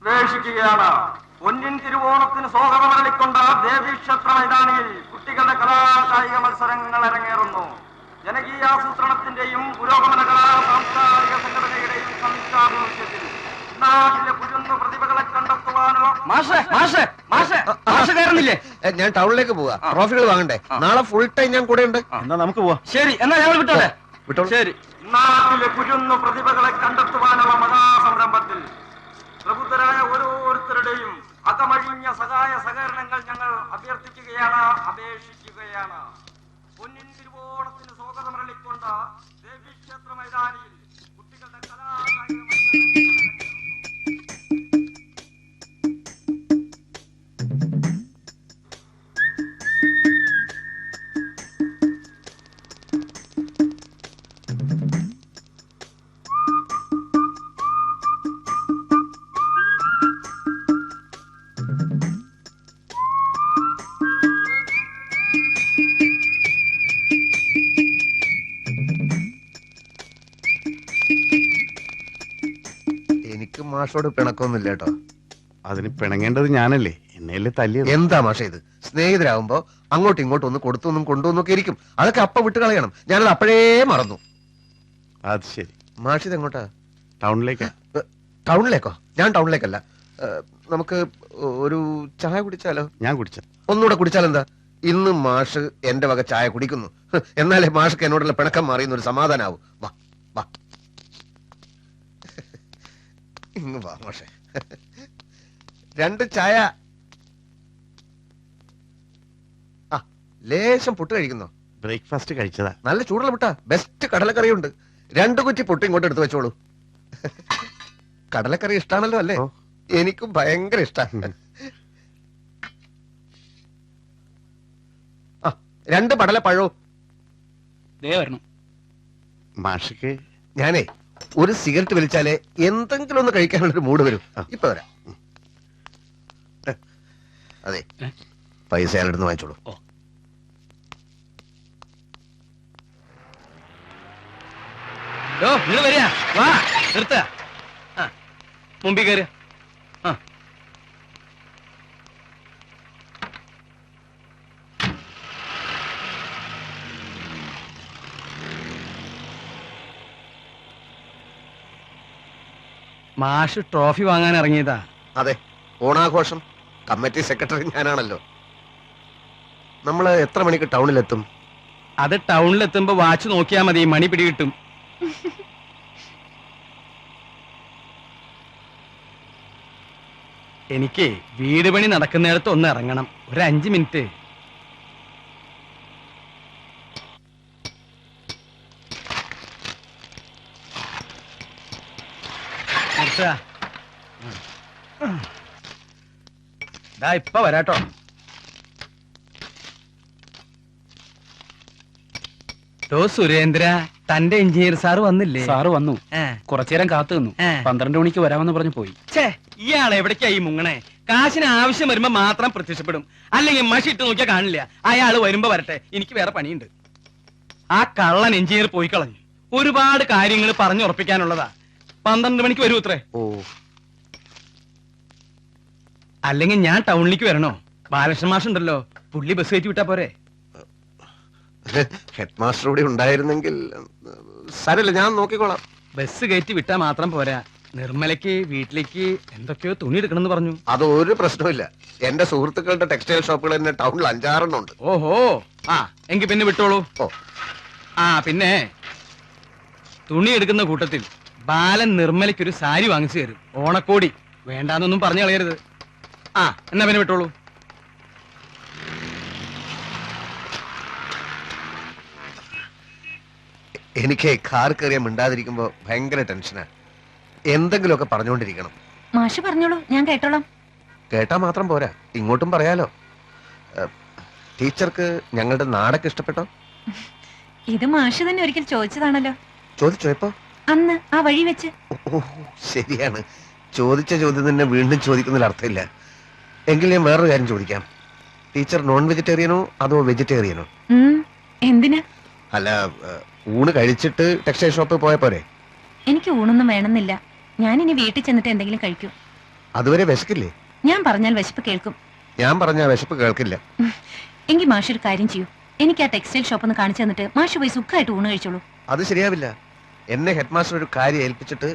വേഷിക്കുകയാണ്. പൊന്നിൻ തിരുവോണത്തിന് സ്വാഗതമരളിക്കൊണ്ട ദേവീക്ഷേത്ര മൈതാനിയിൽ കുട്ടികളുടെ കലാകായിക മത്സരങ്ങൾ അരങ്ങേറുന്നു. ജനകീയാസൂത്രണത്തിന്റെയും പുരോഗമന കലാ സാംസ്കാരിക സംഘടനയുടെയും സംയുക്താഭിമുഖ്യത്തിൽ നാട്ടിലെ പുരുന്ന പ്രതിഭകളെ കണ്ടെത്തുവാനോ. ഞാൻ ടൗണിലേക്ക് പോവാ, ട്രോഫികൾ വാങ്ങണ്ടേ. നാളെ ഫുൾ ടൈം ഞാൻ കൂടെ ഉണ്ട്. എന്നാ നമുക്ക് പോവാം. ശരി, എന്നാ ഞങ്ങൾ വിട്ടോളെ. ശരി. നാട്ടിലെ പുരുന്ന പ്രതിഭകളെ കണ്ടെത്തുവാനുള്ള മഹാസംരംഭത്തിൽ പ്രബുദ്ധരായ ഓരോരുത്തരുടെയും അകമഴിഞ്ഞ സഹായ സഹകരണങ്ങൾ ഞങ്ങൾ അഭ്യർത്ഥിക്കുകയാണ്, അപേക്ഷിക്കുകയാണ്. പൊന്നിൻ തിരുവോണത്തിന് സ്വാഗതമരളിക്കൊണ്ട ദേവീക്ഷേത്ര മൈതാനിയിൽ കുട്ടികളുടെ കലാകായിക എനിക്ക് മാഷോട് പിണക്കൊന്നുമില്ല കേട്ടോ. അതിന് പിണങ്ങേണ്ടത് ഞാനല്ലേ, എന്നെയല്ലേ തല്ലിയത്. എന്താ മാഷ ഇത്? സ്നേഹിതരാകുമ്പോ അങ്ങോട്ടും ഇങ്ങോട്ടും ഒന്ന് കൊടുത്തൊന്നും കൊണ്ടുവന്നൊക്കെ ഇരിക്കും. അതൊക്കെ അപ്പ വിട്ട് കളയണം. ഞാനത് അപ്പോഴേ മറന്നു. അത് ശരി. മാഷ് ഇത് എങ്ങോട്ടാ? ടൗണിലേക്കാ. ടൗണിലേക്കോ? ഞാൻ ടൗണിലേക്കല്ല. നമുക്ക് ഒരു ചായ കുടിച്ചാലോ? ഞാൻ കുടിച്ച. ഒന്നുകൂടെ കുടിച്ചാലെന്താ? ഇന്ന് മാഷ് എന്റെ വക ചായ കുടിക്കുന്നു. എന്നാലേ മാഷ്ക്ക് എന്നോടുള്ള പിണക്കം മാറിയെന്നൊരു സമാധാനാവും. വാ വാ, ഇങ്ങ് വാ മാഷെ. 2 ചായ. ആ, ലേശം പുട്ട് കഴിക്കുന്നോ? ബ്രേക്ക്ഫാസ്റ്റ് കഴിച്ചതാ. നല്ല ചൂടുള്ള പുട്ടാ. ബെസ്റ്റ് കടലക്കറിയുണ്ട്. 2 കുറ്റി പുട്ട് ഇങ്ങോട്ട് എടുത്തു വെച്ചോളൂ. കടലക്കറി ഇഷ്ടാണല്ലോ അല്ലേ? എനിക്കും ഭയങ്കര ഇഷ്ടാ. ആ, 2 പടലപ്പഴവും. മാഷിക്ക് ഞാനേ ഒരു സിഗരറ്റ് വലിച്ചാലേ എന്തെങ്കിലും ഒന്ന് കഴിക്കാനുള്ളൊരു മൂഡ് വരും. ഇപ്പൊ വരാം. അതെ, പൈസ അയാളെടുന്ന് വാങ്ങിച്ചോളൂ. മുമ്പിൽ കയറി. മാഷ് ട്രോഫി വാങ്ങാൻ ഇറങ്ങിയതാ. അതെ, ഓണാഘോഷം. കമ്മിറ്റി സെക്രട്ടറി ഞാനാണല്ലോ. നമ്മള് എത്ര മണിക്ക് ടൗണിലെത്തും? അത് ടൗണിലെത്തുമ്പോ വാച്ച് നോക്കിയാ മതി, മണി പിടി കിട്ടും. എനിക്ക് വീട് പണി നടക്കുന്നിടത്ത് ഒന്ന് ഇറങ്ങണം. ഒരു 5 മിനിറ്റ്. ഇപ്പൊ വരാട്ടോ. സുരേന്ദ്ര, തന്റെ എഞ്ചിനീയർ സാറ് വന്നില്ലേ? സാറ് വന്നു. കുറച്ചേരം കാത്തു നിന്നു. 12 മണിക്ക് വരാമെന്ന് പറഞ്ഞു പോയി. ഇയാൾ എവിടേക്കായി മുങ്ങണേ? കാശിന് ആവശ്യം വരുമ്പോ മാത്രം പ്രത്യക്ഷപ്പെടും, അല്ലെങ്കിൽ മഷി ഇട്ട് നോക്കിയാൽ കാണില്ല. അയാള് വരുമ്പോ വരട്ടെ, എനിക്ക് വേറെ പണിയുണ്ട്. ആ കള്ളൻ എഞ്ചിനീയർ പോയി കളഞ്ഞു. ഒരുപാട് കാര്യങ്ങൾ പറഞ്ഞുറപ്പിക്കാനുള്ളതാ. 12 മണിക്ക് വരൂ അത്രേ. അല്ലെങ്കിൽ ഞാൻ ടൗണിലേക്ക് വരണോ? ബാലകൃഷ്ണ മാഷുണ്ടല്ലോ, പുള്ളി ബസ് കയറ്റി വിട്ടാ പോരെ? ഹെഡ് മാസ്റ്റർ കൂടി ഉണ്ടായിരുന്നെങ്കിൽ. സാരല്ല, ഞാൻ നോക്കിക്കോളാം. ബസ് കയറ്റി വിട്ടാ മാത്രം പോരാ, നിർമ്മലയ്ക്ക് വീട്ടിലേക്ക് എന്തൊക്കെയോ തുണി എടുക്കണമെന്ന് പറഞ്ഞു. അതൊരു പ്രശ്നമില്ല. എന്റെ സുഹൃത്തുക്കളുടെ ടെക്സ്റ്റൈൽ ഷോപ്പുകൾ തന്നെ ടൗണിൽ 5-6 ഉണ്ട്. ഓഹോ, ആ എങ്കിൽ പിന്നെ വിട്ടോളൂ. ആ പിന്നെ തുണി എടുക്കുന്ന കൂട്ടത്തിൽ ബാലൻ നിർമ്മലയ്ക്കൊരു സാരി വാങ്ങിച്ചു തരും. ഓണക്കോടി വേണ്ടാന്നൊന്നും പറഞ്ഞു കളയരുത്. ആ എന്നാ പിന്നെ വിട്ടോളൂ. എനിക്ക് കാർ കയറിയ മിണ്ടാതിരിക്കുമ്പോ ഭയങ്കര ടെൻഷനാ. എന്തെങ്കിലുമൊക്കെ പറഞ്ഞുകൊണ്ടിരിക്കണം. മാഷ് പറഞ്ഞോളൂ, ഞാൻ കേട്ടോളാം. കേട്ടാ മാത്രം പോരാ, ഇങ്ങോട്ടും പറയാലോ. ടീച്ചർക്ക് ഞങ്ങളുടെ നാടൊക്കെ ഇഷ്ടപ്പെട്ടോ? ഇത് മാഷ് തന്നെ ഒരിക്കൽ ചോദിച്ചതാണല്ലോ. ചോദിച്ചോ? എപ്പോ? അന്ന് ആ വഴി വെച്ച്. ഓ ശരിയാണ്. ചോദിച്ച ചോദ്യം തന്നെ വീണ്ടും ചോദിക്കുന്നതിൽ അർത്ഥമില്ല. എങ്കിൽ ഞാൻ വേറൊരു കാര്യം ചോദിക്കാം. ടീച്ചർ നോൺ വെജിറ്റേറിയനോ അതോ വെജിറ്റേറിയനോ? എന്തിനാ? അല്ല, ഊണ് കഴിച്ചിട്ട് ടെക്സ്റ്റൈൽ ഷോപ്പിൽ പോയ പോരെ? എനിക്ക് ഊണൊന്നും വേണമെന്നില്ല. ഞാൻ ഇനി വീട്ടിൽ ചെന്നിട്ട് എന്തെങ്കിലും കഴിക്കൂ. അതുവരെ വിശക്കില്ലേ? ഞാൻ പറഞ്ഞാൽ വിശപ്പ് കേൾക്കും. ഞാൻ പറഞ്ഞ വിശപ്പ് കേൾക്കില്ല. എങ്കിൽ മാഷ് ഒരു കാര്യം ചെയ്യൂ. എനിക്ക് ആ ടെക്സ്റ്റൈൽ ഷോപ്പ് ഒന്ന് കാണിച്ചു തന്നിട്ട് മാഷ് പോയി സുഖമായിട്ട് ഊണ് കഴിച്ചോളൂ. അത് ശരിയാവില്ല. എന്നെ ഹെഡ് മാസ്റ്റർ ഒരു കാര്യം ഏൽപ്പിച്ചിട്ട്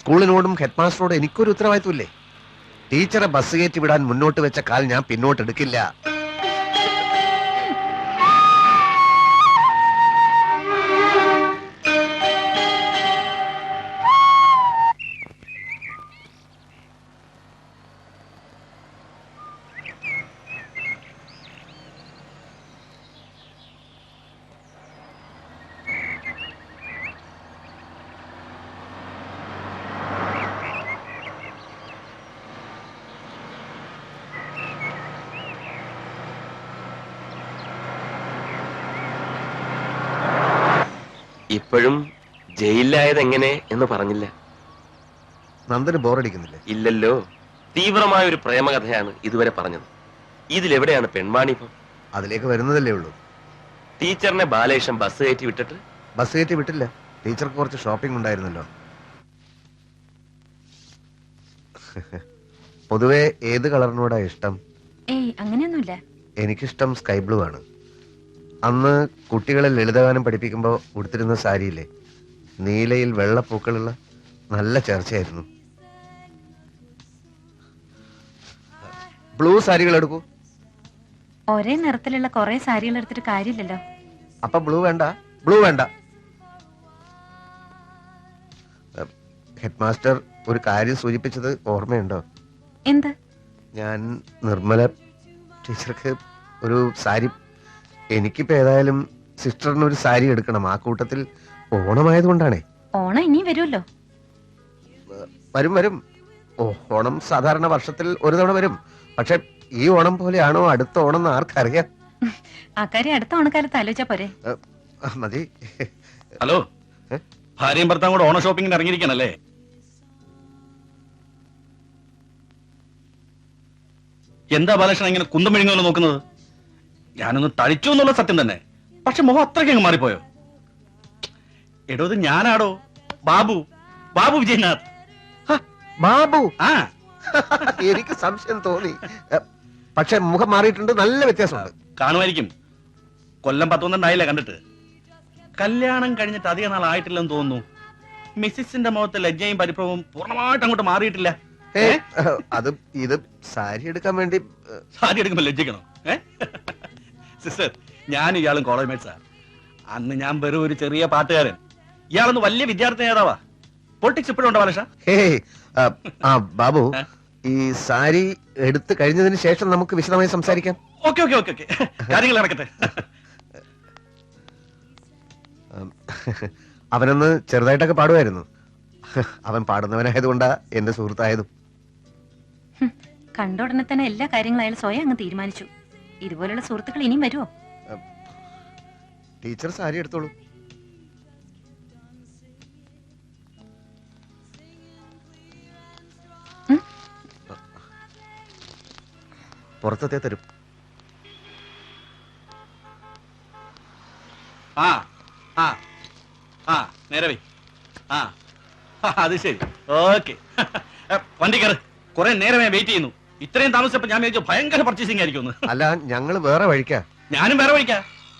സ്കൂളിനോടും ഹെഡ് മാസ്റ്ററോടും എനിക്കൊരു ഉത്തരവാദിത്വമില്ലേ? ടീച്ചറെ ബസ് കയറ്റി വിടാൻ മുന്നോട്ട് വെച്ച കാൽ ഞാൻ പിന്നോട്ട് എടുക്കില്ല. ഇപ്പോഴും ജയിലിലായത് എങ്ങനെ എന്ന് പറഞ്ഞില്ല. നന്ദന് ബോറടിക്കുന്നില്ലേ? ഇല്ലല്ലോ. തീവ്രമായ ഒരു പ്രേമകഥയാണ് ഇതുവരെ പറഞ്ഞത്. ഇതിലെവിടെയാണ് പെൺവാണിപ്പം? അതിലേക്ക് വരുന്നതല്ലേ ഉള്ളൂ. ടീച്ചറിനെ ബാലേഷൻ ബസ് കയറ്റി വിട്ടിട്ട്? ബസ് കയറ്റി വിട്ടില്ല. ടീച്ചർക്ക് കുറച്ച് ഷോപ്പിംഗ് ഉണ്ടായിരുന്നല്ലോ. പൊതുവെ ഏത് കളറിനോടാ ഇഷ്ടം? ഏയ് അങ്ങനെയൊന്നുമില്ല. എനിക്കിഷ്ടം സ്കൈ ബ്ലൂ ആണ്. അന്ന് കുട്ടികളെ ലളിതഗാനം പഠിപ്പിക്കുമ്പോൾ ഉടുത്തിരുന്ന സാരിയില്ലേ, നീലയിൽ വെള്ളപ്പൂക്കളുള്ള നല്ല ചർച്ചയായിരുന്നു. ബ്ലൂ സാരികൾ എടുക്കൂ. ഒരേ നിറത്തിലുള്ള കുറെ സാരികൾ എടുത്തിട്ട് കാര്യമില്ലല്ലോ. അപ്പൊ ബ്ലൂ വേണ്ട. ബ്ലൂ വേണ്ട. ഹെഡ് മാസ്റ്റർ ഒരു കാര്യം സൂചിപ്പിച്ചത് ഓർമ്മയുണ്ടോ? എന്ത്? ഞാൻ നിർമ്മല ടീച്ചർക്ക് ഒരു സാരി, എനിക്കിപ്പോ ഏതായാലും സിസ്റ്ററിനൊരു സാരി എടുക്കണം. ആ കൂട്ടത്തിൽ ഓണമായതുകൊണ്ടാണേ. ഓണം ഇനിയും വരുമല്ലോ. വരും വരും. ഓണം സാധാരണ വർഷത്തിൽ ഒരു തവണ വരും. പക്ഷെ ഈ ഓണം പോലെയാണോ അടുത്ത ഓണം എന്ന് ആർക്കറിയാം? അക്കാര്യം അടുത്ത ഓണക്കാലത്ത് ആലോചിച്ചാ പോരെ. മതി. ഹലോ, ഭാര്യയും ഭർത്താവും കൂടെ ഓണ ഷോപ്പിങ്ങിന് ഇറങ്ങിയിരിക്കണല്ലേ? എന്താ ബാലകൃഷ്ണൻ ഇങ്ങനെ കുന്തം മെഴുങ്ങുന്നു നോക്കുന്നത്? ഞാനൊന്ന് തളിച്ചു എന്നുള്ള സത്യം തന്നെ, പക്ഷെ മുഖം അത്രയ്ക്ക് അങ്ങ് മാറിപ്പോയോ? എടോ, ഇത് ഞാനാടോ, ബാബു, ബാബു വിജയനാഥ്. ബാബു? ആ, എനിക്ക് സംശയം തോന്നി. പക്ഷെ മുഖം മാറിയിട്ടുണ്ട്, നല്ല വ്യത്യാസമുണ്ട്. കാണുമായിരിക്കും. കൊല്ലം 11 കണ്ടിട്ട്. കല്യാണം കഴിഞ്ഞിട്ട് അധികം നാൾ ആയിട്ടില്ലെന്ന് തോന്നുന്നു. മിസ്സിന്റെ മുഖത്ത് ലജ്ജയും പരിഭ്രമവും പൂർണ്ണമായിട്ട് അങ്ങോട്ട് മാറിയിട്ടില്ല. അത് ഇത് സാരി എടുക്കാൻ വേണ്ടി. സാരി എടുക്കുമ്പോ ലജ്ജിക്കണോ? സിസ്റ്റർ, ഞാൻ ഇയാളും കോളേജ് മേറ്റ്സാ. അന്ന് ഞാൻ വെറും ഒരു ചെറിയ പാട്ടുകാരൻ, ഇയാളൊന്ന് വലിയ വിദ്യാർത്ഥി നേതാവാ. പൊളിറ്റിക്സ് ഇപ്പോഴും ഉണ്ടോ ബാലകൃഷ്ണ? ബാബു, ഈ സാരി എടുത്തു കഴിഞ്ഞതിന് ശേഷം നമുക്ക് വിശദമായി സംസാരിക്കാം. ഓക്കെ ഓക്കെ ഓക്കെ ഓക്കെ, കാര്യങ്ങൾ നടക്കട്ടെ. അവനൊന്ന് ചെറുതായിട്ടൊക്കെ പാടുമായിരുന്നു. അവൻ പാടുന്നവനായതുകൊണ്ടാ എന്റെ സുഹൃത്തായതും. കണ്ട ഉടനെ തന്നെ എല്ലാ കാര്യങ്ങളും അയാൾ സ്വയം അങ്ങ് തീരുമാനിച്ചു. ഇതുപോലുള്ള സുഹൃത്തുക്കൾ ഇനിയും വരുമോ? ടീച്ചർ സാരി എടുത്തോളൂ. പുറത്തത്തെ തരും. ആ ആ ആ, നേരെ വൈ. ആ, അത് ശരി. ഓക്കെ, വണ്ടി കയറ്. കുറെ നേരമേ വെയിറ്റ് ചെയ്യുന്നു. ഇത്രയും താമസിച്ചപ്പോ ഞാൻ വിചാരിച്ചു ഭയങ്കര പർച്ചേസിംഗ് ആയിരിക്കും. അല്ല, ഞങ്ങള് വേറെ വഴിക്കാ. ഞാനും വേറെ വഴിക്കാ.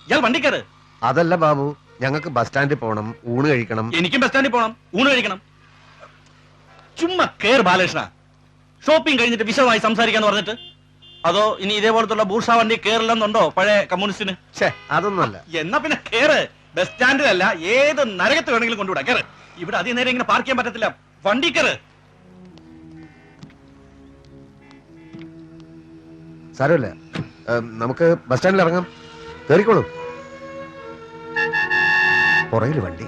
ഇയാൾ വണ്ടി കയറ്. അതല്ല ബാബു, ഞങ്ങൾക്ക് ബസ് സ്റ്റാൻഡിൽ പോകണം, ഊണ് കഴിക്കണം. എനിക്കും ബസ് സ്റ്റാൻഡിൽ പോകണം, ഊണ് കഴിക്കണം. ചുമ്മാ കേറ് ബാലകൃഷ്ണ. ഷോപ്പിംഗ് കഴിഞ്ഞിട്ട് വിശദമായി സംസാരിക്കാന്ന് പറഞ്ഞിട്ട്. അതോ ഇനി ഇതേപോലത്തുള്ള ബൂർഷ വണ്ടി കേറില്ലെന്നുണ്ടോ പഴയ കമ്മ്യൂണിസ്റ്റിന്? അതൊന്നുമല്ല. എന്നാ പിന്നെ കേറ്. ബസ് സ്റ്റാൻഡിലല്ല, ഏത് നരകത്ത് വേണമെങ്കിലും കൊണ്ടുവിടാം. കേറ്. ഇവിടെ അധികം നേരം ഇങ്ങനെ പാർക്ക് ചെയ്യാൻ പറ്റത്തില്ല. വണ്ടി കയറ്. സാരമില്ല, നമുക്ക് ബസ് സ്റ്റാൻഡിൽ ഇറങ്ങാം. കേറിക്കോളൂ. പുറകില് വണ്ടി.